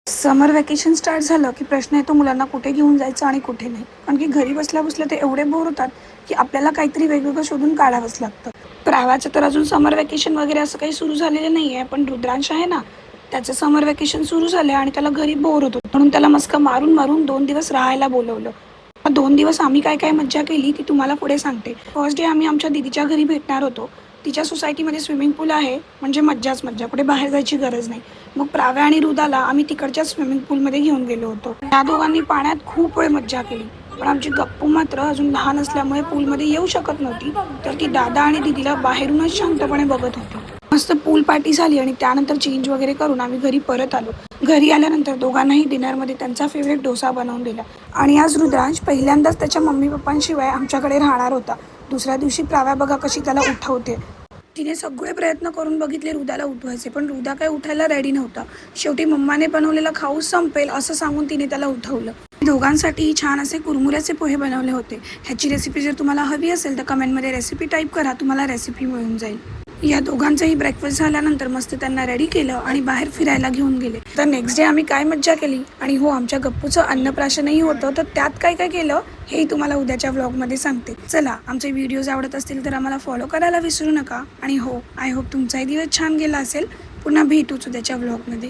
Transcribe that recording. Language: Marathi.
समर व्हॅकेशन स्टार्ट झालं की प्रश्न येतो मुलांना कुठे घेऊन जायचं आणि कुठे नाही. कारण की घरी बसल्या बसल्या ते एवढे बोर होतात की आपल्याला काहीतरी वेगवेगळं शोधून काढावंच लागतं. प्रावाचं तर अजून समर व्हॅकेशन वगैरे असं काही सुरू झालेलं नाही आहे, पण रुद्रांश आहे ना, त्याचं समर व्हॅकेशन सुरू झालं आणि त्याला घरी बोर होतं, म्हणून त्याला मस्का मारून मारून 2 दिवस राहायला बोलवलं. 2 दिवस आम्ही काय काय मज्जा केली ती तुम्हाला पुढे सांगते. फर्स्ट डे आम्ही आमच्या दीदीच्या घरी भेटणार होतो. तिच्या सोसायटीमध्ये स्विमिंग पूल आहे, म्हणजे मज्जाच मज्जा, कुठे बाहेर जायची गरज नाही. मग प्राव्या आणि रुदाला आम्ही तिकडच्या स्विमिंग पूलमध्ये घेऊन गेलो होतो. त्या दोघांनी पाण्यात खूप वेळ मज्जा केली, पण आमची गप्पू मात्र अजून लहान असल्यामुळे पूलमध्ये येऊ शकत नव्हती, तर ती दादा आणि दीदीला बाहेरूनच शांतपणे बघत होती. मस्त पूल पार्टी झाली आणि त्यानंतर चेंज वगैरे करून आम्ही घरी परत आलो. घरी आल्यानंतर दोघांनाही डिनरमध्ये त्यांचा फेवरेट डोसा बनवून दिला. आणि आज रुद्रांश पहिल्यांदाच त्याच्या मम्मी पप्पांशिवाय आमच्याकडे राहणार होता. दुसऱ्या दिवशी प्राव्या बघा कशी त्याला उठवते. तिने सगळे प्रयत्न करून बघितले रुदाला उठवायचे, पण रुदा काय उठायला रेडी नव्हता. शेवटी मम्माने बनवलेला खाऊ संपेल असं सांगून तिने त्याला उठवलं. दोघांसाठी छान असे कुरमुऱ्याचे पोहे बनवले होते. ह्याची रेसिपी जर तुम्हाला हवी असेल तर कमेंटमध्ये रेसिपी टाईप करा, तुम्हाला रेसिपी मिळून जाईल. या दोघांचाही ब्रेकफास्ट झाल्यानंतर मस्त त्यांना रेडी केलं आणि बाहेर फिरायला घेऊन गेले. तर नेक्स्ट डे आम्ही काय मज्जा केली, आणि हो, आमच्या गप्पूचं अन्नप्राशनही होतं, तर त्यात काय काय केलं हेही तुम्हाला उद्याच्या व्लॉगमध्ये सांगते. चला, आमचे व्हिडिओज आवडत असतील तर आम्हाला फॉलो करायला विसरू नका. आणि हो, आय होप तुमचाही दिवस छान गेला असेल. पुन्हा भेटूच उद्याच्या व्लॉगमध्ये.